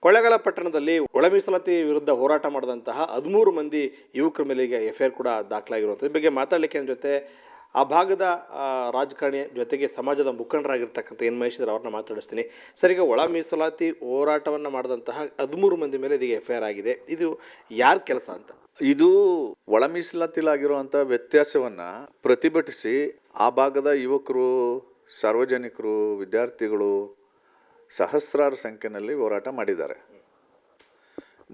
ಕೊಳ್ಳೇಗಾಲ ಪಟ್ಟಣದಲ್ಲಿ ಒಳ ಮೀಸಲಾತಿ ವಿರುದ್ಧ ಹೋರಾಟ ಮಾಡಿದಂತಹ 13 ಮಂದಿ ಯುವಕರ ಮೇಲೆ ಈಗ ಎಫ್ಐಆರ್ ಕೂಡ ದಾಖಲಾಗಿರುವಂಥದ್ದು. ಈ ಬಗ್ಗೆ ಮಾತಾಡಲಿಕ್ಕೆ ನನ್ನ ಜೊತೆ ಆ ಭಾಗದ ರಾಜಕಾರಣಿ ಜೊತೆಗೆ ಸಮಾಜದ ಮುಖಂಡರಾಗಿರ್ತಕ್ಕಂಥ ಎನ್ ಮಹೇಶ್ವರ್ ಅವ್ರನ್ನ ಮಾತಾಡಿಸ್ತೀನಿ. ಸರ್, ಈಗ ಒಳ ಮೀಸಲಾತಿ ಹೋರಾಟವನ್ನು ಮಾಡಿದಂತಹ 13 ಮಂದಿ ಮೇಲೆ ಇದೀಗ ಎಫ್ಐಆರ್ ಆಗಿದೆ. ಇದು ಯಾರ ಕೆಲಸ ಅಂತ? ಇದು ಒಳ ಮೀಸಲಾತಿಲಾಗಿರುವಂಥ ವ್ಯತ್ಯಾಸವನ್ನು ಪ್ರತಿಭಟಿಸಿ ಆ ಭಾಗದ ಯುವಕರು, ಸಾರ್ವಜನಿಕರು, ವಿದ್ಯಾರ್ಥಿಗಳು ಸಹಸ್ರಾರು ಸಂಖ್ಯೆಯಲ್ಲಿ ಹೋರಾಟ ಮಾಡಿದ್ದಾರೆ.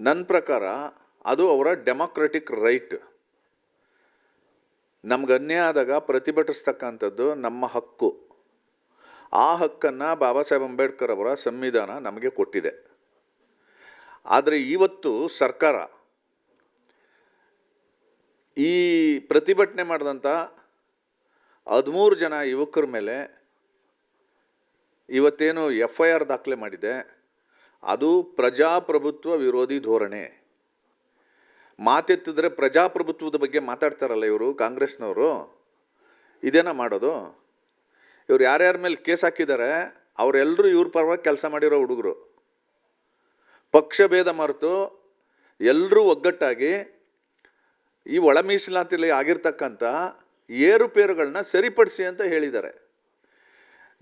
ನನ್ನ ಪ್ರಕಾರ ಅದು ಅವರ ಡೆಮಾಕ್ರೆಟಿಕ್ ರೈಟ್. ನಮ್ಗೆ ಅನ್ಯಾಯ ಆದಾಗ ಪ್ರತಿಭಟಿಸ್ತಕ್ಕಂಥದ್ದು ನಮ್ಮ ಹಕ್ಕು. ಆ ಹಕ್ಕನ್ನು ಬಾಬಾ ಸಾಹೇಬ್ ಅಂಬೇಡ್ಕರ್ ಅವರ ಸಂವಿಧಾನ ನಮಗೆ ಕೊಟ್ಟಿದೆ. ಆದರೆ ಇವತ್ತು ಸರ್ಕಾರ ಈ ಪ್ರತಿಭಟನೆ ಮಾಡಿದಂಥ 13 ಜನ ಯುವಕರ ಮೇಲೆ ಇವತ್ತೇನು ಎಫ್ಐಆರ್ ದಾಖಲೆ ಮಾಡಿದೆ, ಅದು ಪ್ರಜಾಪ್ರಭುತ್ವ ವಿರೋಧಿ ಧೋರಣೆ. ಮಾತೆತ್ತಿದ್ರೆ ಪ್ರಜಾಪ್ರಭುತ್ವದ ಬಗ್ಗೆ ಮಾತಾಡ್ತಾರಲ್ಲ ಇವರು ಕಾಂಗ್ರೆಸ್ನವರು, ಇದೇನ ಮಾಡೋದು? ಇವ್ರು ಯಾರ್ಯಾರ ಮೇಲೆ ಕೇಸ್ ಹಾಕಿದ್ದಾರೆ ಅವರೆಲ್ಲರೂ ಇವ್ರ ಪರವಾಗಿ ಕೆಲಸ ಮಾಡಿರೋ ಹುಡುಗರು. ಪಕ್ಷ ಭೇದ ಮರೆತು ಎಲ್ಲರೂ ಒಗ್ಗಟ್ಟಾಗಿ ಈ ಒಳ ಮೀಸಲಾತಿಯಲ್ಲಿ ಆಗಿರ್ತಕ್ಕಂಥ ಏರುಪೇರುಗಳನ್ನ ಸರಿಪಡಿಸಿ ಅಂತ ಹೇಳಿದ್ದಾರೆ.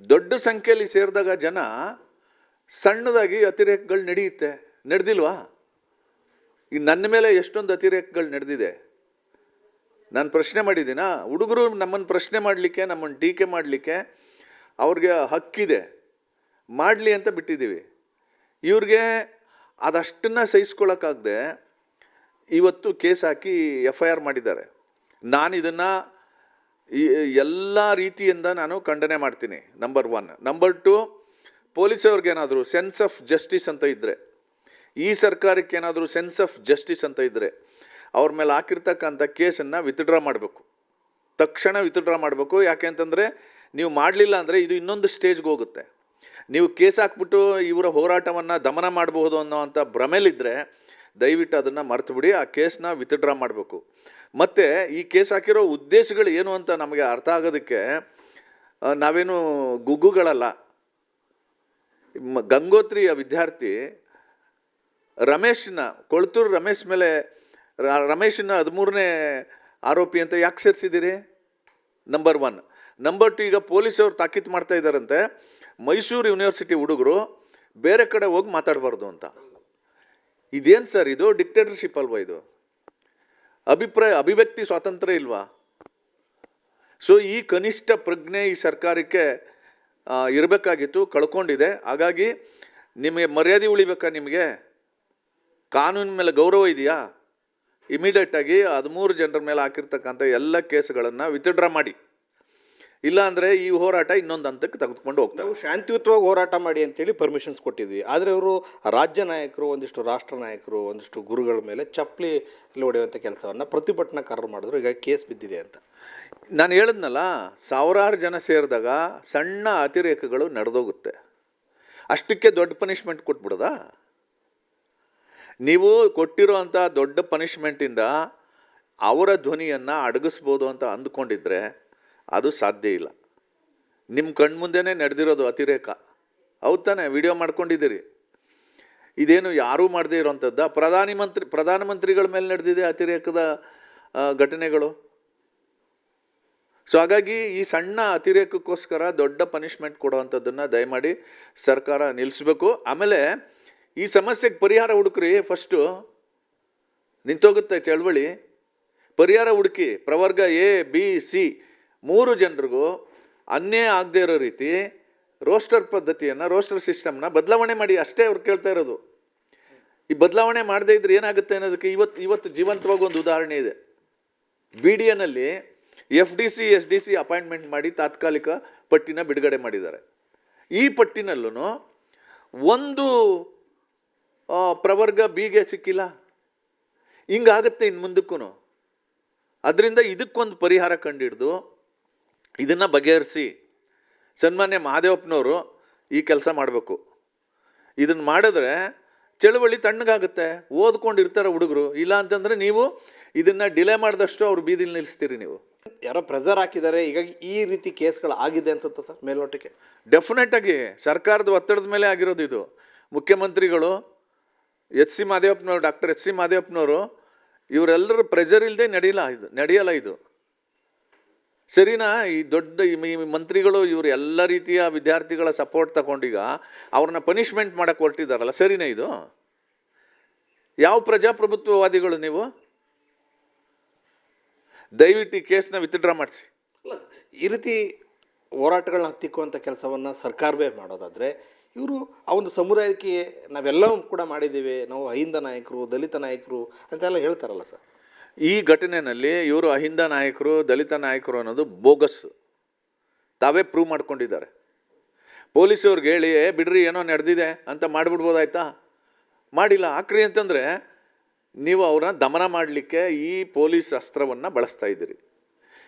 ದೊಡ್ಡ ಸಂಖ್ಯೆಯಲ್ಲಿ ಸೇರಿದಾಗ ಜನ ಸಣ್ಣದಾಗಿ ಅತಿರೇಕಗಳು ನಡೆದಿಲ್ವಾ? ಈಗ ನನ್ನ ಮೇಲೆ ಎಷ್ಟೊಂದು ಅತಿರೇಕಗಳು ನಡೆದಿದೆ. ನಾನು ಪ್ರಶ್ನೆ ಮಾಡಿದ್ದೀನ? ಹುಡುಗರು ನಮ್ಮನ್ನು ಪ್ರಶ್ನೆ ಮಾಡಲಿಕ್ಕೆ, ನಮ್ಮನ್ನು ಟೀಕೆ ಮಾಡಲಿಕ್ಕೆ ಅವ್ರಿಗೆ ಹಕ್ಕಿದೆ, ಮಾಡಲಿ ಅಂತ ಬಿಟ್ಟಿದ್ದೀವಿ. ಇವ್ರಿಗೆ ಅದಷ್ಟನ್ನು ಸಹಿಸ್ಕೊಳ್ಳೋಕ್ಕಾಗದೆ ಇವತ್ತು ಕೇಸ್ ಹಾಕಿ ಎಫ್ಐಆರ್ ಮಾಡಿದ್ದಾರೆ. ನಾನು ಇದನ್ನು ಎಲ್ಲ ರೀತಿಯಿಂದ ನಾನು ಖಂಡನೆ ಮಾಡ್ತೀನಿ. ನಂಬರ್ 1. ನಂಬರ್ 2, ಪೊಲೀಸವ್ರಿಗೇನಾದರೂ ಸೆನ್ಸ್ ಆಫ್ ಜಸ್ಟಿಸ್ ಅಂತ ಇದ್ದರೆ, ಈ ಸರ್ಕಾರಕ್ಕೆ ಏನಾದರೂ ಸೆನ್ಸ್ ಆಫ್ ಜಸ್ಟಿಸ್ ಅಂತ ಇದ್ದರೆ ಅವ್ರ ಮೇಲೆ ಹಾಕಿರ್ತಕ್ಕಂಥ ಕೇಸನ್ನು ವಿತ್ಡ್ರಾ ಮಾಡಬೇಕು, ತಕ್ಷಣ ವಿತ್ಡ್ರಾ ಮಾಡಬೇಕು. ಯಾಕೆ ಅಂತಂದರೆ ನೀವು ಮಾಡಲಿಲ್ಲ ಅಂದರೆ ಇದು ಇನ್ನೊಂದು ಸ್ಟೇಜ್ಗೆ ಹೋಗುತ್ತೆ. ನೀವು ಕೇಸ್ ಹಾಕ್ಬಿಟ್ಟು ಇವರ ಹೋರಾಟವನ್ನು ದಮನ ಮಾಡಬಹುದು ಅನ್ನೋವಂಥ ಭ್ರಮೆಲಿದ್ದರೆ ದಯವಿಟ್ಟು ಅದನ್ನು ಮರೆತುಬಿಡಿ. ಆ ಕೇಸನ್ನ ವಿತ್ಡ್ರಾ ಮಾಡಬೇಕು. ಮತ್ತು ಈ ಕೇಸ್ ಹಾಕಿರೋ ಉದ್ದೇಶಗಳು ಏನು ಅಂತ ನಮಗೆ ಅರ್ಥ ಆಗೋದಕ್ಕೆ ನಾವೇನು ಗುಗ್ಗುಗಳಲ್ಲ. ಗಂಗೋತ್ರಿಯ ವಿದ್ಯಾರ್ಥಿ ರಮೇಶನ್ನ, ಕೊಳ್ತೂರು ರಮೇಶ್ ಮೇಲೆ, ರಮೇಶನ್ನ 13ನೇ ಆರೋಪಿ ಅಂತ ಯಾಕೆ ಸೇರಿಸಿದ್ದೀರಿ? ನಂಬರ್ 1. ನಂಬರ್ 2, ಈಗ ಪೊಲೀಸವ್ರು ತಾಕೀತು ಮಾಡ್ತಾ ಇದ್ದಾರಂತೆ ಮೈಸೂರು ಯೂನಿವರ್ಸಿಟಿ ಹುಡುಗರು ಬೇರೆ ಕಡೆ ಹೋಗಿ ಮಾತಾಡಬಾರ್ದು ಅಂತ. ಇದೇನು ಸರ್, ಇದು ಡಿಕ್ಟೇಟರ್ಶಿಪ್ ಅಲ್ವಾ? ಇದು ಅಭಿವ್ಯಕ್ತಿ ಸ್ವಾತಂತ್ರ್ಯ ಇಲ್ವಾ? ಸೊ ಈ ಕನಿಷ್ಠ ಪ್ರಜ್ಞೆ ಈ ಸರ್ಕಾರಕ್ಕೆ ಇರಬೇಕಾಗಿತ್ತು, ಕಳ್ಕೊಂಡಿದೆ. ಹಾಗಾಗಿ ನಿಮಗೆ ಮರ್ಯಾದೆ ಉಳಿಬೇಕಾ? ನಿಮಗೆ ಕಾನೂನಿನ ಮೇಲೆ ಗೌರವ ಇದೆಯಾ? ಇಮಿಡಿಯೇಟಾಗಿ 13 ಜನರ ಮೇಲೆ ಹಾಕಿರ್ತಕ್ಕಂಥ ಎಲ್ಲ ಕೇಸ್ಗಳನ್ನು ವಿತ್ಡ್ರಾ ಮಾಡಿ. ಇಲ್ಲಾಂದರೆ ಈ ಹೋರಾಟ ಇನ್ನೊಂದು ಹಂತಕ್ಕೆ ತೆಗೆದುಕೊಂಡು ಹೋಗ್ತಾರೆ. ನಾವು ಶಾಂತಿಯುತವಾಗಿ ಹೋರಾಟ ಮಾಡಿ ಅಂತೇಳಿ ಪರ್ಮಿಷನ್ಸ್ ಕೊಟ್ಟಿದ್ವಿ. ಆದರೆ ಅವರು ರಾಜ್ಯ ನಾಯಕರು, ಒಂದಿಷ್ಟು ರಾಷ್ಟ್ರ ನಾಯಕರು, ಒಂದಿಷ್ಟು ಗುರುಗಳ ಮೇಲೆ ಚಪ್ಪಲಿ ಹೊಡೆಯುವಂಥ ಕೆಲಸವನ್ನು ಪ್ರತಿಭಟನಾಕಾರರು ಮಾಡಿದ್ರು. ಈಗ ಕೇಸ್ ಬಿದ್ದಿದೆ ಅಂತ ನಾನು ಹೇಳಿದ್ನಲ್ಲ, ಸಾವಿರಾರು ಜನ ಸೇರಿದಾಗ ಸಣ್ಣ ಅತಿರೇಕಗಳು ನಡೆದೋಗುತ್ತೆ. ಅಷ್ಟಕ್ಕೆ ದೊಡ್ಡ ಪನಿಷ್ಮೆಂಟ್ ಕೊಟ್ಬಿಡೋದಾ? ನೀವು ಕೊಟ್ಟಿರೋವಂಥ ದೊಡ್ಡ ಪನಿಷ್ಮೆಂಟಿಂದ ಅವರ ಧ್ವನಿಯನ್ನು ಅಡಗಿಸ್ಬೋದು ಅಂತ ಅಂದ್ಕೊಂಡಿದ್ರೆ ಅದು ಸಾಧ್ಯ ಇಲ್ಲ. ನಿಮ್ಮ ಕಣ್ಮುಂದೆನೇ ನಡೆದಿರೋದು ಅತಿರೇಕ. ಹೌದು ತಾನೆ? ವಿಡಿಯೋ ಮಾಡ್ಕೊಂಡಿದ್ದೀರಿ. ಇದೇನು ಯಾರೂ ಮಾಡದೇ ಇರೋವಂಥದ್ದು. ಪ್ರಧಾನಮಂತ್ರಿಗಳ ಮೇಲೆ ನಡೆದಿದೆ ಅತಿರೇಕದ ಘಟನೆಗಳು. ಸೊ ಹಾಗಾಗಿ ಈ ಸಣ್ಣ ಅತಿರೇಕಕ್ಕೋಸ್ಕರ ದೊಡ್ಡ ಪನಿಷ್ಮೆಂಟ್ ಕೊಡುವಂಥದ್ದನ್ನು ದಯಮಾಡಿ ಸರ್ಕಾರ ನಿಲ್ಲಿಸಬೇಕು. ಆಮೇಲೆ ಈ ಸಮಸ್ಯೆಗೆ ಪರಿಹಾರ ಹುಡುಕ್ರಿ. ಫಸ್ಟು ನಿಂತೋಗುತ್ತೆ ಚಳವಳಿ. ಪರಿಹಾರ ಹುಡುಕಿ. ಪ್ರವರ್ಗ A, B, C 3 ಜನರಿಗೂ ಅನ್ಯಾಯ ಆಗದೆ ಇರೋ ರೀತಿ ರೋಸ್ಟರ್ ಪದ್ಧತಿಯನ್ನು, ರೋಸ್ಟರ್ ಸಿಸ್ಟಮ್ನ ಬದಲಾವಣೆ ಮಾಡಿ. ಅಷ್ಟೇ ಅವ್ರು ಕೇಳ್ತಾ ಇರೋದು. ಈ ಬದಲಾವಣೆ ಮಾಡದೇ ಇದ್ರೆ ಏನಾಗುತ್ತೆ ಅನ್ನೋದಕ್ಕೆ ಇವತ್ತು ಜೀವಂತವಾಗಿ ಒಂದು ಉದಾಹರಣೆ ಇದೆ. BDAನಲ್ಲಿ FDC SDC ಅಪಾಯಿಂಟ್ಮೆಂಟ್ ಮಾಡಿ ತಾತ್ಕಾಲಿಕ ಪಟ್ಟಿನ ಬಿಡುಗಡೆ ಮಾಡಿದ್ದಾರೆ. ಈ ಪಟ್ಟಿನಲ್ಲೂ ಒಂದು ಪ್ರವರ್ಗ Bಗೆ ಸಿಕ್ಕಿಲ್ಲ. ಹಿಂಗಾಗುತ್ತೆ ಇನ್ನು ಮುಂದಕ್ಕೂ. ಅದರಿಂದ ಇದಕ್ಕೊಂದು ಪರಿಹಾರ ಕಂಡಿಡ್ದು ಇದನ್ನು ಬಗೆಹರಿಸಿ ಸನ್ಮಾನ್ಯ ಮಹದೇವಪ್ಪನವರು ಈ ಕೆಲಸ ಮಾಡಬೇಕು. ಇದನ್ನು ಮಾಡಿದ್ರೆ ಚಳುವಳಿ ತಣ್ಣಗಾಗುತ್ತೆ. ಓದ್ಕೊಂಡಿರ್ತಾರೆ ಹುಡುಗರು. ಇಲ್ಲ ಅಂತಂದರೆ ನೀವು ಇದನ್ನು ಡಿಲೇ ಮಾಡಿದಷ್ಟು ಅವ್ರು ಬೀದಿಲಿ ನಿಲ್ಲಿಸ್ತೀರಿ. ನೀವು ಯಾರೋ ಪ್ರೆಸರ್ ಹಾಕಿದ್ದಾರೆ, ಹೀಗಾಗಿ ಈ ರೀತಿ ಕೇಸ್ಗಳು ಆಗಿದೆ ಅನ್ಸುತ್ತೆ ಸರ್ ಮೇಲ್ನೋಟಕ್ಕೆ? ಡೆಫಿನೆಟಾಗಿ ಸರ್ಕಾರದ ಒತ್ತಡದ ಮೇಲೆ ಆಗಿರೋದು ಇದು. ಮುಖ್ಯಮಂತ್ರಿಗಳು ಎಚ್ ಸಿ ಮಾದೇವಪ್ಪನವರು, ಡಾಕ್ಟರ್ ಎಚ್ ಸಿ ಮಾದೇವಪ್ಪನವರು, ಇವರೆಲ್ಲರ ಪ್ರೆಷರ್ ಇಲ್ಲದೆ ನಡೆಯಲ್ಲ ಇದು. ಸರಿನಾ? ಈ ದೊಡ್ಡ ಈ ಮಂತ್ರಿಗಳು ಇವರು ಎಲ್ಲ ರೀತಿಯ ವಿದ್ಯಾರ್ಥಿಗಳ ಸಪೋರ್ಟ್ ತಗೊಂಡೀಗ ಅವ್ರನ್ನ ಪನಿಷ್ಮೆಂಟ್ ಮಾಡೋಕ್ಕೆ ಹೊರಟಿದ್ದಾರಲ್ಲ, ಸರಿನಾ ಇದು? ಯಾವ ಪ್ರಜಾಪ್ರಭುತ್ವವಾದಿಗಳು ನೀವು? ದಯವಿಟ್ಟು ಈ ಕೇಸ್ನ ವಿತ್ಡ್ರಾ ಮಾಡಿಸಿ. ಈ ರೀತಿ ಹೋರಾಟಗಳನ್ನ ಹತ್ತಿಕ್ಕುವಂಥ ಕೆಲಸವನ್ನು ಸರ್ಕಾರವೇ ಮಾಡೋದಾದರೆ, ಇವರು ಆ ಒಂದು ಸಮುದಾಯಕ್ಕೆ ನಾವೆಲ್ಲವೂ ಕೂಡ ಮಾಡಿದ್ದೀವಿ, ನಾವು ಅಹಿಂದ ನಾಯಕರು, ದಲಿತ ನಾಯಕರು ಅಂತೆಲ್ಲ ಹೇಳ್ತಾರಲ್ಲ ಸರ್. ಈ ಘಟನೆಯಲ್ಲಿ ಇವರು ಅಹಿಂದ ನಾಯಕರು, ದಲಿತ ನಾಯಕರು ಅನ್ನೋದು ಬೋಗಸ್, ತಾವೇ ಪ್ರೂವ್ ಮಾಡ್ಕೊಂಡಿದ್ದಾರೆ. ಪೊಲೀಸವ್ರಿಗೆ ಹೇಳಿ ಬಿಡ್ರಿ ಏನೋ ನಡೆದಿದೆ ಅಂತ ಮಾಡಿಬಿಡ್ಬೋದಾಯ್ತಾ? ಮಾಡಿಲ್ಲ. ಆಕ್ರಿ ಅಂತಂದರೆ ನೀವು ಅವ್ರನ್ನ ದಮನ ಮಾಡಲಿಕ್ಕೆ ಈ ಪೊಲೀಸ್ ಅಸ್ತ್ರವನ್ನು ಬಳಸ್ತಾ ಇದ್ದೀರಿ.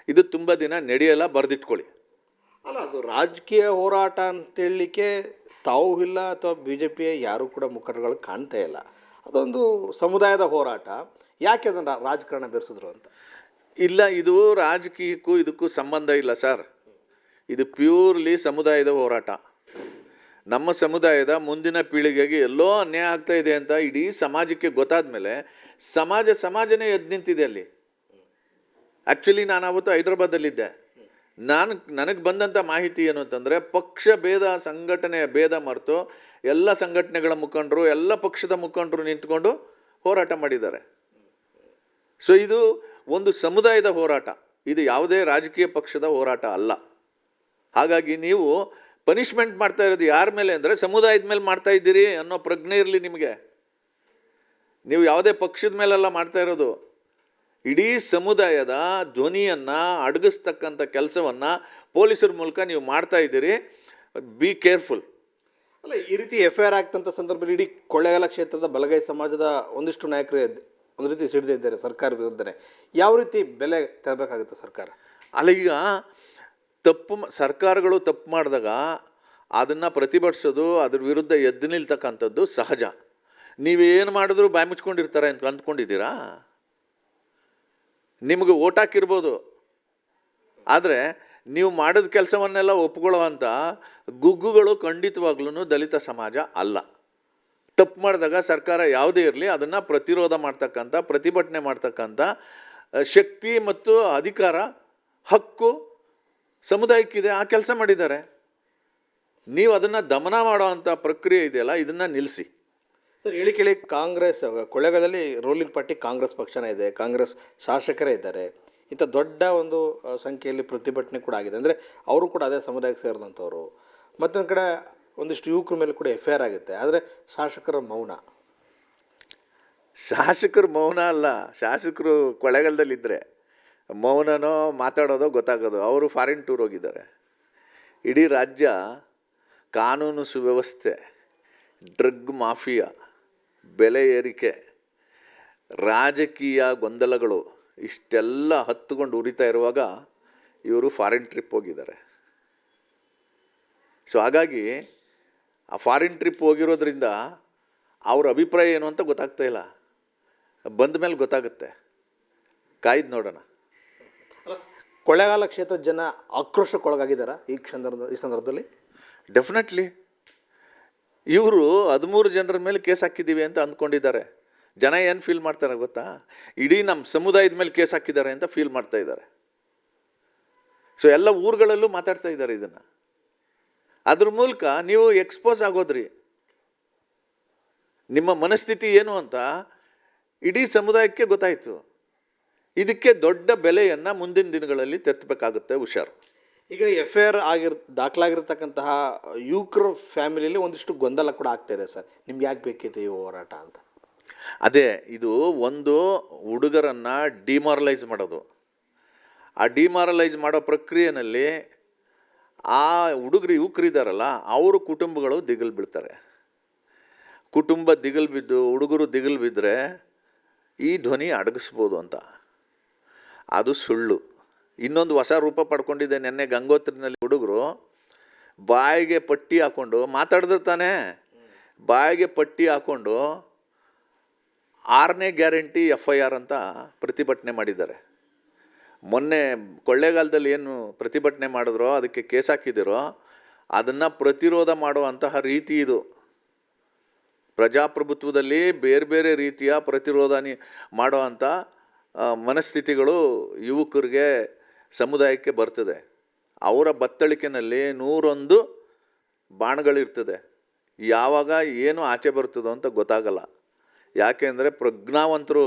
ಇದು ತುಂಬ ದಿನ ನಡೆಯಲ್ಲ, ಬರೆದಿಟ್ಕೊಳ್ಳಿ. ಅಲ್ಲ, ಅದು ರಾಜಕೀಯ ಹೋರಾಟ ಅಂತೇಳಲಿಕ್ಕೆ ತಾವು ಇಲ್ಲ ಅಥವಾ ಬಿ ಜೆ ಪಿಯ ಯಾರೂ ಕೂಡ ಮುಖಂಡಗಳು ಕಾಣ್ತಾ ಇಲ್ಲ. ಅದೊಂದು ಸಮುದಾಯದ ಹೋರಾಟ, ಯಾಕೆ ಅದನ್ನು ರಾಜಕಾರಣ ಬೆರೆಸಿದ್ರು ಅಂತ. ಇಲ್ಲ, ಇದು ರಾಜಕೀಯಕ್ಕೂ ಇದಕ್ಕೂ ಸಂಬಂಧ ಇಲ್ಲ ಸರ್. ಇದು ಪ್ಯೂರ್ಲಿ ಸಮುದಾಯದ ಹೋರಾಟ. ನಮ್ಮ ಸಮುದಾಯದ ಮುಂದಿನ ಪೀಳಿಗೆಗೆ ಎಲ್ಲೋ ಅನ್ಯಾಯ ಆಗ್ತಾ ಇದೆ ಅಂತ ಇಡೀ ಸಮಾಜಕ್ಕೆ ಗೊತ್ತಾದ ಮೇಲೆ ಸಮಾಜನೇ ಎದ್ದು ನಿಂತಿದೆ ಅಲ್ಲಿ. ಆ್ಯಕ್ಚುಲಿ ನಾನು ಅವತ್ತು ಹೈದ್ರಾಬಾದಲ್ಲಿದ್ದೆ. ನನಗೆ ಬಂದಂಥ ಮಾಹಿತಿ ಏನು ಅಂತಂದರೆ, ಪಕ್ಷ ಭೇದ, ಸಂಘಟನೆಯ ಭೇದ ಮರೆತು ಎಲ್ಲ ಸಂಘಟನೆಗಳ ಮುಖಂಡರು, ಎಲ್ಲ ಪಕ್ಷದ ಮುಖಂಡರು ನಿಂತ್ಕೊಂಡು ಹೋರಾಟ ಮಾಡಿದ್ದಾರೆ. ಸೊ ಇದು ಒಂದು ಸಮುದಾಯದ ಹೋರಾಟ, ಇದು ಯಾವುದೇ ರಾಜಕೀಯ ಪಕ್ಷದ ಹೋರಾಟ ಅಲ್ಲ. ಹಾಗಾಗಿ ನೀವು ಪನಿಷ್ಮೆಂಟ್ ಮಾಡ್ತಾ ಇರೋದು ಯಾರ ಮೇಲೆ ಅಂದರೆ ಸಮುದಾಯದ ಮೇಲೆ ಮಾಡ್ತಾ ಇದ್ದೀರಿ ಅನ್ನೋ ಪ್ರಜ್ಞೆ ಇರಲಿ ನಿಮಗೆ. ನೀವು ಯಾವುದೇ ಪಕ್ಷದ ಮೇಲೆಲ್ಲ ಮಾಡ್ತಾ ಇರೋದು, ಇಡೀ ಸಮುದಾಯದ ಧ್ವನಿಯನ್ನು ಅಡಗಿಸ್ತಕ್ಕಂಥ ಕೆಲಸವನ್ನು ಪೊಲೀಸರ ಮೂಲಕ ನೀವು ಮಾಡ್ತಾ ಇದ್ದೀರಿ. Be careful. ಅಲ್ಲ, ಈ ರೀತಿ FIR ಆಗ್ತಂಥ ಸಂದರ್ಭದಲ್ಲಿ ಇಡೀ ಕೊಳ್ಳೇಗಾಲ ಕ್ಷೇತ್ರದ ಬಲಗೈ ಸಮಾಜದ ಒಂದಿಷ್ಟು ನಾಯಕರು ಒಂದು ರೀತಿ ಸಿಡಿದಿದ್ದಾರೆ ಸರ್ಕಾರ ವಿರುದ್ಧನೇ. ಯಾವ ರೀತಿ ಬೆಲೆ ತರಬೇಕಾಗುತ್ತೆ ಸರ್ಕಾರ? ಅಲ್ಲ, ಈಗ ಸರ್ಕಾರಗಳು ತಪ್ಪು ಮಾಡಿದಾಗ ಅದನ್ನು ಪ್ರತಿಭಟಿಸೋದು, ಅದ್ರ ವಿರುದ್ಧ ಎದ್ದು ನಿಲ್ತಕ್ಕಂಥದ್ದು ಸಹಜ. ನೀವೇನು ಮಾಡಿದ್ರು ಬಾಯಿ ಮುಚ್ಕೊಂಡಿರ್ತಾರೆ ಅಂತ ಅಂದ್ಕೊಂಡಿದ್ದೀರಾ? ನಿಮಗೆ ಓಟ್ ಹಾಕಿರ್ಬೋದು, ಆದರೆ ನೀವು ಮಾಡಿದ ಕೆಲಸವನ್ನೆಲ್ಲ ಒಪ್ಕೊಳ್ಳೋವಂಥ ಗುಗ್ಗುಗಳು ಖಂಡಿತವಾಗ್ಲೂ ದಲಿತ ಸಮಾಜ ಅಲ್ಲ. ತಪ್ಪು ಮಾಡಿದಾಗ ಸರ್ಕಾರ ಯಾವುದೇ ಇರಲಿ ಅದನ್ನು ಪ್ರತಿರೋಧ ಮಾಡ್ತಕ್ಕಂಥ, ಪ್ರತಿಭಟನೆ ಮಾಡ್ತಕ್ಕಂಥ ಶಕ್ತಿ ಮತ್ತು ಅಧಿಕಾರ, ಹಕ್ಕು ಸಮುದಾಯಕ್ಕಿದೆ. ಆ ಕೆಲಸ ಮಾಡಿದ್ದಾರೆ. ನೀವು ಅದನ್ನು ದಮನ ಮಾಡೋವಂಥ ಪ್ರಕ್ರಿಯೆ ಇದೆಯಲ್ಲ, ಇದನ್ನು ನಿಲ್ಲಿಸಿ. ಸರ್, ಹೇಳಿ ಕೇಳಿ ಕಾಂಗ್ರೆಸ್ ಕೊಳ್ಳೇಗಾಲದಲ್ಲಿ ರೂಲಿಂಗ್ ಪಾರ್ಟಿ ಕಾಂಗ್ರೆಸ್ ಪಕ್ಷನೇ ಇದೆ, ಕಾಂಗ್ರೆಸ್ ಶಾಸಕರೇ ಇದ್ದಾರೆ. ಇಂಥ ದೊಡ್ಡ ಒಂದು ಸಂಖ್ಯೆಯಲ್ಲಿ ಪ್ರತಿಭಟನೆ ಕೂಡ ಆಗಿದೆ. ಅಂದರೆ ಅವರು ಕೂಡ ಅದೇ ಸಮುದಾಯಕ್ಕೆ ಸೇರಿದಂಥವ್ರು. ಮತ್ತೊಂದು ಕಡೆ ಒಂದಿಷ್ಟು ಯುವಕರ ಮೇಲೆ ಕೂಡ FIR ಆಗುತ್ತೆ, ಆದರೆ ಶಾಸಕರ ಮೌನ. ಶಾಸಕರು ಮೌನ ಅಲ್ಲ, ಶಾಸಕರು ಕೊಳ್ಳೇಗಾಲದಲ್ಲಿದ್ದರೆ ಮೌನನೋ ಮಾತಾಡೋದೋ ಗೊತ್ತಾಗೋದು. ಅವರು ಫಾರಿನ್ ಟೂರ್ ಹೋಗಿದ್ದಾರೆ. ಇಡೀ ರಾಜ್ಯ ಕಾನೂನು ಸುವ್ಯವಸ್ಥೆ, ಡ್ರಗ್ ಮಾಫಿಯಾ, ಬೆಲೆ ಏರಿಕೆ, ರಾಜಕೀಯ ಗೊಂದಲಗಳು ಇಷ್ಟೆಲ್ಲ ಹತ್ತುಕೊಂಡು ಉರಿತಾ ಇರುವಾಗ ಇವರು ಫಾರಿನ್ ಟ್ರಿಪ್ ಹೋಗಿದ್ದಾರೆ. ಸೊ ಹಾಗಾಗಿ ಆ ಫಾರಿನ್ ಟ್ರಿಪ್ ಹೋಗಿರೋದ್ರಿಂದ ಅವ್ರ ಅಭಿಪ್ರಾಯ ಏನು ಅಂತ ಗೊತ್ತಾಗ್ತಾ ಇಲ್ಲ. ಬಂದ ಮೇಲೆ ಗೊತ್ತಾಗುತ್ತೆ, ಕಾಯ್ದು ನೋಡೋಣ. ಕೊಳ್ಳೇಗಾಲ ಕ್ಷೇತ್ರದ ಜನ ಆಕ್ರೋಶಕ್ಕೊಳಗಾಗಿದ್ದಾರಾ ಈ ಸಂದರ್ಭದಲ್ಲಿ? ಡೆಫಿನೆಟ್ಲಿ. ಇವರು 13 ಜನರ ಮೇಲೆ ಕೇಸ್ ಹಾಕಿದ್ದೀವಿ ಅಂತ ಅಂದ್ಕೊಂಡಿದ್ದಾರೆ. ಜನ ಏನು ಫೀಲ್ ಮಾಡ್ತಾರೆ ಗೊತ್ತಾ? ಇಡೀ ನಮ್ಮ ಸಮುದಾಯದ ಮೇಲೆ ಕೇಸ್ ಹಾಕಿದ್ದಾರೆ ಅಂತ ಫೀಲ್ ಮಾಡ್ತಾ ಇದ್ದಾರೆ. ಸೊ ಎಲ್ಲ ಊರುಗಳಲ್ಲೂ ಮಾತಾಡ್ತಾ ಇದ್ದಾರೆ ಇದನ್ನು. ಅದ್ರ ಮೂಲಕ ನೀವು ಎಕ್ಸ್ಪೋಸ್ ಆಗೋದ್ರಿ. ನಿಮ್ಮ ಮನಸ್ಥಿತಿ ಏನು ಅಂತ ಇಡೀ ಸಮುದಾಯಕ್ಕೆ ಗೊತ್ತಾಯಿತು. ಇದಕ್ಕೆ ದೊಡ್ಡ ಬೆಲೆಯನ್ನು ಮುಂದಿನ ದಿನಗಳಲ್ಲಿ ತೆತ್ತಬೇಕಾಗುತ್ತೆ. ಹುಷಾರು. ಈಗ FIR ದಾಖಲಾಗಿರ್ತಕ್ಕಂತಹ ಯುವಕರ ಫ್ಯಾಮಿಲಿಯಲ್ಲಿ ಒಂದಿಷ್ಟು ಗೊಂದಲ ಕೂಡ ಆಗ್ತಾಯಿದೆ ಸರ್. ನಿಮ್ಗೆ ಯಾಕೆ ಬೇಕಿತ್ತು ಈ ಹೋರಾಟ ಅಂತ? ಅದೇ, ಇದು ಒಂದು ಹುಡುಗರನ್ನು ಡಿಮಾರಲೈಸ್ ಮಾಡೋದು. ಆ ಡಿಮಾರಲೈಸ್ ಮಾಡೋ ಪ್ರಕ್ರಿಯೆಯಲ್ಲಿ ಆ ಯುವಕರಿದ್ದಾರಲ್ಲ, ಅವ್ರ ಕುಟುಂಬಗಳು ದಿಗಿಲು ಬೀಳ್ತಾರೆ. ಕುಟುಂಬ ದಿಗಿಲು ಬಿದ್ದು, ಹುಡುಗರು ದಿಗಿಲು ಬಿದ್ದರೆ ಈ ಧ್ವನಿ ಅಡಗಿಸ್ಬೋದು ಅಂತ. ಅದು ಸುಳ್ಳು. ಇನ್ನೊಂದು ಹೊಸ ರೂಪ ಪಡ್ಕೊಂಡಿದೆ. ನೆನ್ನೆ ಗಂಗೋತ್ರಿನಲ್ಲಿ ಹುಡುಗರು ಬಾಯಿಗೆ ಪಟ್ಟಿ ಹಾಕ್ಕೊಂಡು ಮಾತಾಡಿದ್ರೆ ತಾನೇ, ಬಾಯಿಗೆ ಪಟ್ಟಿ ಹಾಕ್ಕೊಂಡು 6ನೇ ಗ್ಯಾರಂಟಿ FIR ಅಂತ ಪ್ರತಿಭಟನೆ ಮಾಡಿದ್ದಾರೆ. ಮೊನ್ನೆ ಕೊಳ್ಳೇಗಾಲದಲ್ಲಿ ಏನು ಪ್ರತಿಭಟನೆ ಮಾಡಿದ್ರೋ, ಅದಕ್ಕೆ ಕೇಸ್ ಹಾಕಿದಿರೋ, ಅದನ್ನು ಪ್ರತಿರೋಧ ಮಾಡುವಂತಹ ರೀತಿ ಇದು. ಪ್ರಜಾಪ್ರಭುತ್ವದಲ್ಲಿ ಬೇರೆ ಬೇರೆ ರೀತಿಯ ಪ್ರತಿರೋಧ ಮಾಡೋ ಅಂಥ ಮನಸ್ಥಿತಿಗಳು ಯುವಕರಿಗೆ ಸಮುದಾಯಕ್ಕೆ ಬರ್ತದೆ. ಅವರ ಬತ್ತಳಿಕೆನಲ್ಲಿ 101 ಬಾಣಗಳಿರ್ತದೆ. ಯಾವಾಗ ಏನು ಆಚೆ ಬರ್ತದೋ ಅಂತ ಗೊತ್ತಾಗಲ್ಲ. ಯಾಕೆಂದರೆ ಪ್ರಜ್ಞಾವಂತರು,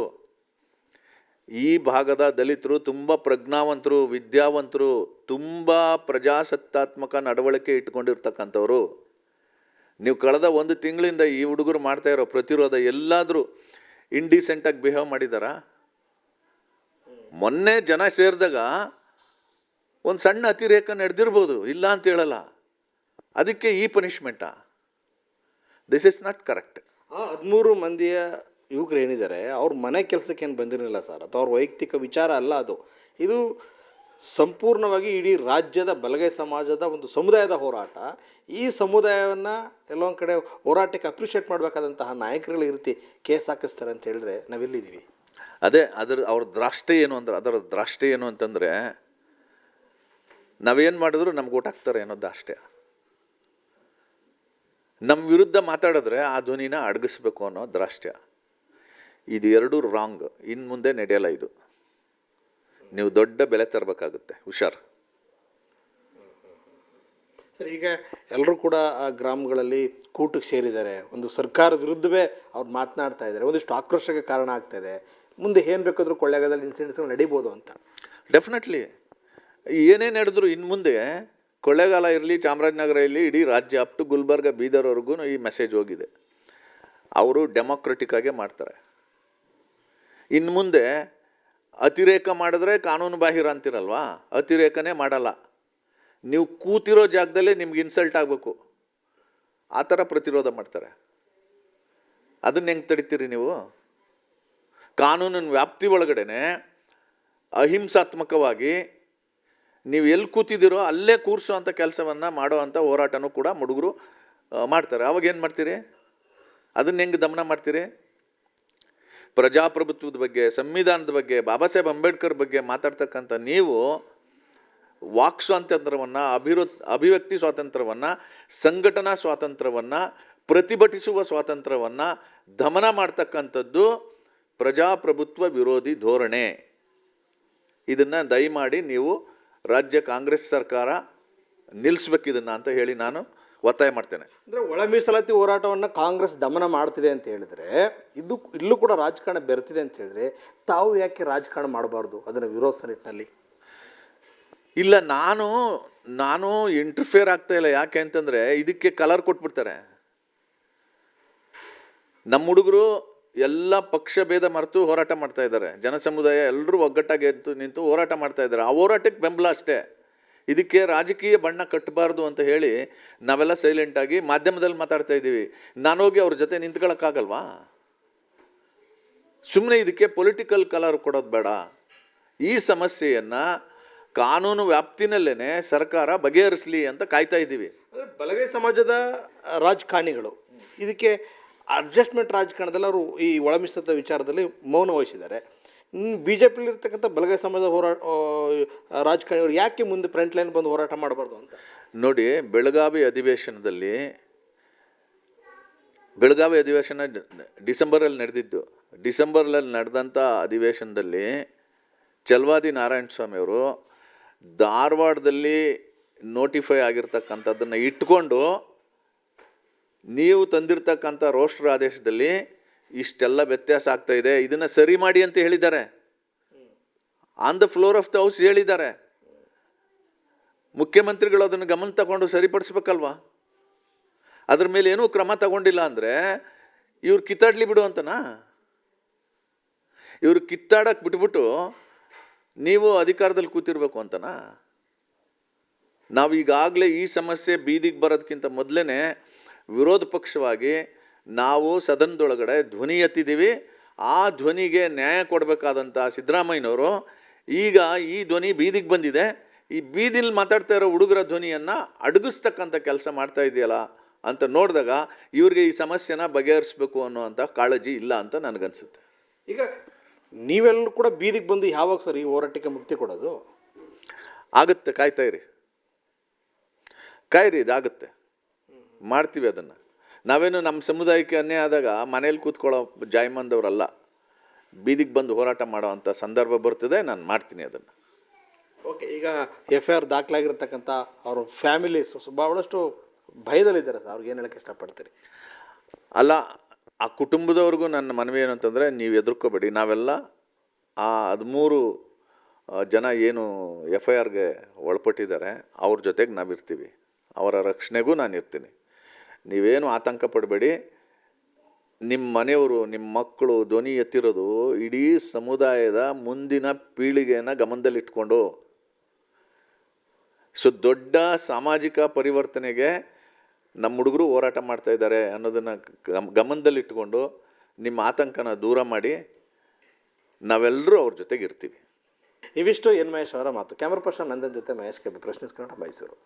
ಈ ಭಾಗದ ದಲಿತರು ತುಂಬ ಪ್ರಜ್ಞಾವಂತರು, ವಿದ್ಯಾವಂತರು, ತುಂಬ ಪ್ರಜಾಸತ್ತಾತ್ಮಕ ನಡವಳಿಕೆ ಇಟ್ಕೊಂಡಿರ್ತಕ್ಕಂಥವ್ರು. ನೀವು ಕಳೆದ 1 ತಿಂಗಳಿಂದ ಈ ಹುಡುಗರು ಮಾಡ್ತಾ ಇರೋ ಪ್ರತಿರೋಧ ಎಲ್ಲಾದರೂ ಇಂಡಿಸೆಂಟಾಗಿ ಬಿಹೇವ್ ಮಾಡಿದಾರಾ? ಮೊನ್ನೆ ಜನ ಸೇರಿದಾಗ ಒಂದು ಸಣ್ಣ ಅತಿರೇಕ ನಡೆದಿರ್ಬೋದು, ಇಲ್ಲ ಅಂತ ಹೇಳಲ್ಲ. ಅದಕ್ಕೆ ಈ ಪನಿಷ್ಮೆಂಟಾ? This is not correct. 13 ಮಂದಿಯ ಯುವಕರು ಏನಿದ್ದಾರೆ ಅವ್ರ ಮನೆ ಕೆಲಸಕ್ಕೆ ಏನು ಬಂದಿರಲಿಲ್ಲ ಸರ್, ಅಥವಾ ಅವ್ರ ವೈಯಕ್ತಿಕ ವಿಚಾರ ಅಲ್ಲ ಅದು. ಇದು ಸಂಪೂರ್ಣವಾಗಿ ಇಡೀ ರಾಜ್ಯದ ಬಲಗೈ ಸಮಾಜದ ಒಂದು ಸಮುದಾಯದ ಹೋರಾಟ. ಈ ಸಮುದಾಯವನ್ನು ಎಲ್ಲೊಂದು ಕಡೆ ಹೋರಾಟಕ್ಕೆ ಅಪ್ರಿಷಿಯೇಟ್ ಮಾಡಬೇಕಾದಂತಹ ನಾಯಕರುಗಳು ಈ ರೀತಿ ಕೇಸ್ ಹಾಕಿಸ್ತಾರೆ ಅಂತ ಹೇಳಿದ್ರೆ ನಾವೆಲ್ಲಿದ್ದೀವಿ? ಅದೇ ಅವ್ರ ದ್ರಾಷ್ಟ್ಯ ಏನು ಅಂದ್ರೆ, ಅದರ ದ್ರಾಷ್ಟ್ಯ ಏನು ಅಂತಂದರೆ, ನಾವೇನು ಮಾಡಿದ್ರು ನಮ್ಗೆ ಓಟ್ ಹಾಕ್ತಾರೆ ಅನ್ನೋದು ಅಷ್ಟೇ. ನಮ್ಮ ವಿರುದ್ಧ ಮಾತಾಡಿದ್ರೆ ಆ ಧ್ವನಿನ ಅಡಗಿಸ್ಬೇಕು ಅನ್ನೋ ದ್ರಾಷ್ಟ್ಯ. ಇದು ಎರಡೂ ರಾಂಗ್. ಇನ್ನು ಮುಂದೆ ನಡೆಯಲ್ಲ ಇದು. ನೀವು ದೊಡ್ಡ ಬೆಲೆ ತರಬೇಕಾಗುತ್ತೆ, ಹುಷಾರು. ಸರ್, ಈಗ ಎಲ್ಲರೂ ಕೂಡ ಆ ಗ್ರಾಮಗಳಲ್ಲಿ ಕೂಟಕ್ಕೆ ಸೇರಿದ್ದಾರೆ, ಒಂದು ಸರ್ಕಾರದ ವಿರುದ್ಧವೇ ಅವ್ರು ಮಾತನಾಡ್ತಾ ಇದ್ದಾರೆ, ಒಂದಿಷ್ಟು ಆಕ್ರೋಶಕ್ಕೆ ಕಾರಣ ಆಗ್ತಾಯಿದೆ. ಮುಂದೆ ಏನು ಬೇಕಾದರೂ ಕೊಳ್ಳೇಗಾಲದಲ್ಲಿ ಇನ್ಸಿಡೆಂಟ್ಸ್ಗಳು ನಡೀಬೋದು ಅಂತ. ಡೆಫಿನೆಟ್ಲಿ ಏನೇ ನಡೆದ್ರು ಇನ್ನು ಮುಂದೆ ಕೊಳ್ಳೇಗಾಲ ಇರಲಿ, ಚಾಮರಾಜನಗರ ಇರಲಿ, ಇಡೀ ರಾಜ್ಯ ಅಪ್ ಟು ಗುಲ್ಬರ್ಗ, ಬೀದರ್ವರೆಗೂ ಈ ಮೆಸೇಜ್ ಹೋಗಿದೆ. ಅವರು ಡೆಮೋಕ್ರೆಟಿಕ್ಕಾಗೆ ಮಾಡ್ತಾರೆ. ಇನ್ನು ಮುಂದೆ ಅತಿರೇಕ ಮಾಡಿದ್ರೆ ಕಾನೂನು ಬಾಹಿರ ಅಂತಿರಲ್ವಾ, ಅತಿರೇಕನೇ ಮಾಡಲ್ಲ. ನೀವು ಕೂತಿರೋ ಜಾಗದಲ್ಲೇ ನಿಮ್ಗೆ ಇನ್ಸಲ್ಟ್ ಆಗಬೇಕು, ಆ ಥರ ಪ್ರತಿರೋಧ ಮಾಡ್ತಾರೆ. ಅದನ್ನ ಹೆಂಗೆ ತಡಿತೀರಿ ನೀವು? ಕಾನೂನಿನ ವ್ಯಾಪ್ತಿ ಒಳಗಡೆ ಅಹಿಂಸಾತ್ಮಕವಾಗಿ ನೀವು ಎಲ್ಲಿ ಕೂತಿದ್ದೀರೋ ಅಲ್ಲೇ ಕೂರಿಸೋ ಅಂಥ ಕೆಲಸವನ್ನು ಮಾಡೋ ಅಂಥ ಹೋರಾಟನೂ ಕೂಡ ಹುಡುಗರು ಮಾಡ್ತಾರೆ. ಅವಾಗ ಏನು ಮಾಡ್ತೀರಿ? ಅದನ್ನ ಹೆಂಗೆ ದಮನ ಮಾಡ್ತೀರಿ? ಪ್ರಜಾಪ್ರಭುತ್ವದ ಬಗ್ಗೆ, ಸಂವಿಧಾನದ ಬಗ್ಗೆ, ಬಾಬಾ ಸಾಹೇಬ್ ಅಂಬೇಡ್ಕರ್ ಬಗ್ಗೆ ಮಾತಾಡ್ತಕ್ಕಂಥ ನೀವು ವಾಕ್ ಸ್ವಾತಂತ್ರ್ಯವನ್ನು, ಅಭಿವ್ಯಕ್ತಿ ಸ್ವಾತಂತ್ರ್ಯವನ್ನು, ಸಂಘಟನಾ ಸ್ವಾತಂತ್ರ್ಯವನ್ನು, ಪ್ರತಿಭಟಿಸುವ ಸ್ವಾತಂತ್ರ್ಯವನ್ನು ದಮನ ಮಾಡ್ತಕ್ಕಂಥದ್ದು ಪ್ರಜಾಪ್ರಭುತ್ವ ವಿರೋಧಿ ಧೋರಣೆ. ಇದನ್ನು ದಯಮಾಡಿ ನೀವು ರಾಜ್ಯ ಕಾಂಗ್ರೆಸ್ ಸರ್ಕಾರ ನಿಲ್ಲಿಸ್ಬೇಕಿದನ್ನು ಅಂತ ಹೇಳಿ ನಾನು ಒತ್ತಾಯ ಮಾಡ್ತೇನೆ. ಅಂದರೆ ಒಳ ಮೀಸಲಾತಿ ಹೋರಾಟವನ್ನು ಕಾಂಗ್ರೆಸ್ ದಮನ ಮಾಡ್ತಿದೆ ಅಂತ ಹೇಳಿದ್ರೆ, ಇಲ್ಲೂ ಕೂಡ ರಾಜಕಾರಣ ಬೆರೆತಿದೆ ಅಂತ ಹೇಳಿದ್ರೆ, ತಾವು ಯಾಕೆ ರಾಜಕಾರಣ ಮಾಡಬಾರ್ದು ಅದನ್ನು ವಿರೋಧಿಸೋ ನಿಟ್ಟಿನಲ್ಲಿ? ಇಲ್ಲ, ನಾನು ಇಂಟರ್ಫಿಯರ್ ಆಗ್ತಾ ಇಲ್ಲ. ಯಾಕೆ ಅಂತಂದರೆ ಇದಕ್ಕೆ ಕಲರ್ ಕೊಟ್ಬಿಡ್ತಾರೆ. ನಮ್ಮ ಹುಡುಗರು ಎಲ್ಲ ಪಕ್ಷ ಭೇದ ಮರೆತು ಹೋರಾಟ ಮಾಡ್ತಾ ಇದ್ದಾರೆ. ಜನಸಮುದಾಯ ಎಲ್ಲರೂ ಒಗ್ಗಟ್ಟಾಗಿ ನಿಂತು ಹೋರಾಟ ಮಾಡ್ತಾ ಇದ್ದಾರೆ. ಆ ಹೋರಾಟಕ್ಕೆ ಬೆಂಬಲ ಅಷ್ಟೇ. ಇದಕ್ಕೆ ರಾಜಕೀಯ ಬಣ್ಣ ಕಟ್ಟಬಾರ್ದು ಅಂತ ಹೇಳಿ ನಾವೆಲ್ಲ ಸೈಲೆಂಟಾಗಿ ಮಾಧ್ಯಮದಲ್ಲಿ ಮಾತಾಡ್ತಾ ಇದ್ದೀವಿ. ನಾನು ಹೋಗಿ ಅವ್ರ ಜೊತೆ ನಿಂತ್ಕೊಳ್ಳೋಕ್ಕಾಗಲ್ವಾ? ಸುಮ್ಮನೆ ಇದಕ್ಕೆ ಪೊಲಿಟಿಕಲ್ ಕಲರ್ ಕೊಡೋದು ಬೇಡ. ಈ ಸಮಸ್ಯೆಯನ್ನು ಕಾನೂನು ವ್ಯಾಪ್ತಿನಲ್ಲೇ ಸರ್ಕಾರ ಬಗೆಹರಿಸಲಿ ಅಂತ ಕಾಯ್ತಾ ಇದ್ದೀವಿ. ಬಲಗೈ ಸಮಾಜದ ರಾಜಕಾರಣಿಗಳು ಇದಕ್ಕೆ ಅಡ್ಜಸ್ಟ್ಮೆಂಟ್ ರಾಜಕಾರಣದಲ್ಲಿ ಅವರು ಈ ಒಳ ಮೀಸಲಾತಿ ವಿಚಾರದಲ್ಲಿ ಮೌನ ವಹಿಸಿದ್ದಾರೆ. BJP-ಯಲ್ಲಿರ್ತಕ್ಕಂಥ ಬಲಗೈ ಸಮಾಜದ ರಾಜಕಾರಣಿಗಳು ಯಾಕೆ ಮುಂದೆ ಫ್ರಂಟ್ ಲೈನ್ ಬಂದು ಹೋರಾಟ ಮಾಡಬಾರ್ದು ಅಂತ? ನೋಡಿ, ಬೆಳಗಾವಿ ಅಧಿವೇಶನ ಡಿಸೆಂಬರಲ್ಲಿ ನಡೆದಿದ್ದು. ಡಿಸೆಂಬರಲ್ಲಿ ನಡೆದಂಥ ಅಧಿವೇಶನದಲ್ಲಿ ಚಲವಾದಿ ನಾರಾಯಣ ಸ್ವಾಮಿಯವರು ಧಾರವಾಡದಲ್ಲಿ ನೋಟಿಫೈ ಆಗಿರ್ತಕ್ಕಂಥದ್ದನ್ನು ಇಟ್ಕೊಂಡು ನೀವು ತಂದಿರ್ತಕ್ಕಂಥ ರೋಸ್ಟರ್ ಆದೇಶದಲ್ಲಿ ಇಷ್ಟೆಲ್ಲ ವ್ಯತ್ಯಾಸ ಆಗ್ತಾ ಇದೆ, ಇದನ್ನು ಸರಿ ಮಾಡಿ ಅಂತ ಹೇಳಿದ್ದಾರೆ. On the floor of the house ಹೇಳಿದ್ದಾರೆ. ಮುಖ್ಯಮಂತ್ರಿಗಳು ಅದನ್ನು ಗಮನ ತಗೊಂಡು ಸರಿಪಡಿಸ್ಬೇಕಲ್ವಾ? ಅದ್ರ ಮೇಲೆ ಏನೂ ಕ್ರಮ ತಗೊಂಡಿಲ್ಲ ಅಂದರೆ ಇವ್ರು ಕಿತ್ತಾಡ್ಲಿ ಬಿಡು ಅಂತನಾ? ಇವರು ಕಿತ್ತಾಡಕ್ಕೆ ಬಿಟ್ಬಿಟ್ಟು ನೀವು ಅಧಿಕಾರದಲ್ಲಿ ಕೂತಿರ್ಬೇಕು ಅಂತನಾ? ನಾವು ಈಗಾಗಲೇ ಈ ಸಮಸ್ಯೆ ಬೀದಿಗೆ ಬರೋದಕ್ಕಿಂತ ಮೊದಲೇ ವಿರೋಧ ಪಕ್ಷವಾಗಿ ನಾವು ಸದನದೊಳಗಡೆ ಧ್ವನಿ ಎತ್ತಿದ್ದೀವಿ. ಆ ಧ್ವನಿಗೆ ನ್ಯಾಯ ಕೊಡಬೇಕಾದಂಥ ಸಿದ್ದರಾಮಯ್ಯನವರು ಈಗ ಈ ಧ್ವನಿ ಬೀದಿಗೆ ಬಂದಿದೆ. ಈ ಬೀದಿಲಿ ಮಾತಾಡ್ತಾ ಇರೋ ಹುಡುಗರ ಧ್ವನಿಯನ್ನು ಅಡಗಿಸ್ತಕ್ಕಂಥ ಕೆಲಸ ಮಾಡ್ತಾ ಇದೆಯಲ್ಲ ಅಂತ ನೋಡಿದಾಗ ಇವ್ರಿಗೆ ಈ ಸಮಸ್ಯೆನ ಬಗೆಹರಿಸ್ಬೇಕು ಅನ್ನೋವಂಥ ಕಾಳಜಿ ಇಲ್ಲ ಅಂತ ನನಗನ್ಸುತ್ತೆ. ಈಗ ನೀವೆಲ್ಲರೂ ಕೂಡ ಬೀದಿಗೆ ಬಂದು ಯಾವಾಗ ಸರ್ ಈ ಹೋರಾಟಕ್ಕೆ ಮುಕ್ತಿ ಕೊಡೋದು? ಆಗುತ್ತೆ, ಕಾಯ್ರಿ, ಇದಾಗುತ್ತೆ, ಮಾಡ್ತೀವಿ ಅದನ್ನು. ನಾವೇನು ನಮ್ಮ ಸಮುದಾಯಕ್ಕೆ ಅನ್ಯಾಯ ಆದಾಗ ಮನೇಲಿ ಕೂತ್ಕೊಳ್ಳೋ ಜಾಯಮಂದವರಲ್ಲ, ಬೀದಿಗೆ ಬಂದು ಹೋರಾಟ ಮಾಡೋವಂಥ ಸಂದರ್ಭ ಬರ್ತದೆ, ನಾನು ಮಾಡ್ತೀನಿ ಅದನ್ನು. ಓಕೆ, ಈಗ FIR ದಾಖಲಾಗಿರ್ತಕ್ಕಂಥ ಅವ್ರ ಫ್ಯಾಮಿಲಿ ಭಾಳಷ್ಟು ಭಯದಲ್ಲಿದ್ದಾರೆ ಸರ್, ಅವ್ರಿಗೆ ಏನು ಹೇಳೋಕ್ಕೆ ಇಷ್ಟಪಡ್ತೀರಿ? ಅಲ್ಲ, ಆ ಕುಟುಂಬದವ್ರಿಗೂ ನನ್ನ ಮನವಿ ಏನಂತಂದರೆ, ನೀವು ಹೆದರ್ಕೋಬೇಡಿ, ನಾವೆಲ್ಲ ಆ 13 ಜನ ಏನು FIRಗೆ ಒಳಪಟ್ಟಿದ್ದಾರೆ ಅವ್ರ ಜೊತೆಗೆ ನಾವಿರ್ತೀವಿ, ಅವರ ರಕ್ಷಣೆಗೂ ನಾನು ಇರ್ತೀನಿ. ನೀವೇನು ಆತಂಕ ಪಡಬೇಡಿ. ನಿಮ್ಮ ಮನೆಯವರು, ನಿಮ್ಮ ಮಕ್ಕಳು ಧ್ವನಿ ಎತ್ತಿರೋದು ಇಡೀ ಸಮುದಾಯದ ಮುಂದಿನ ಪೀಳಿಗೆಯನ್ನು ಗಮನದಲ್ಲಿಟ್ಕೊಂಡು, ದೊಡ್ಡ ಸಾಮಾಜಿಕ ಪರಿವರ್ತನೆಗೆ ನಮ್ಮ ಹುಡುಗರು ಹೋರಾಟ ಮಾಡ್ತಾಯಿದ್ದಾರೆ ಅನ್ನೋದನ್ನು ಗಮನದಲ್ಲಿಟ್ಕೊಂಡು ನಿಮ್ಮ ಆತಂಕನ ದೂರ ಮಾಡಿ ನಾವೆಲ್ಲರೂ ಅವ್ರ ಜೊತೆಗೆ ಇರ್ತೀವಿ. ಇವಿಷ್ಟು ಎನ್ ಮಹೇಶ್ ಅವರ ಮಾತು. ಕ್ಯಾಮ್ರಾ ಪರ್ಸನ್ ನಂದನ್ ಜೊತೆ ಮಹೇಶ್ ಕೆಬ್ಬಿ, ಪ್ರಶ್ನಿಸ್ ಕನ್ನಡ, ಮೈಸೂರು.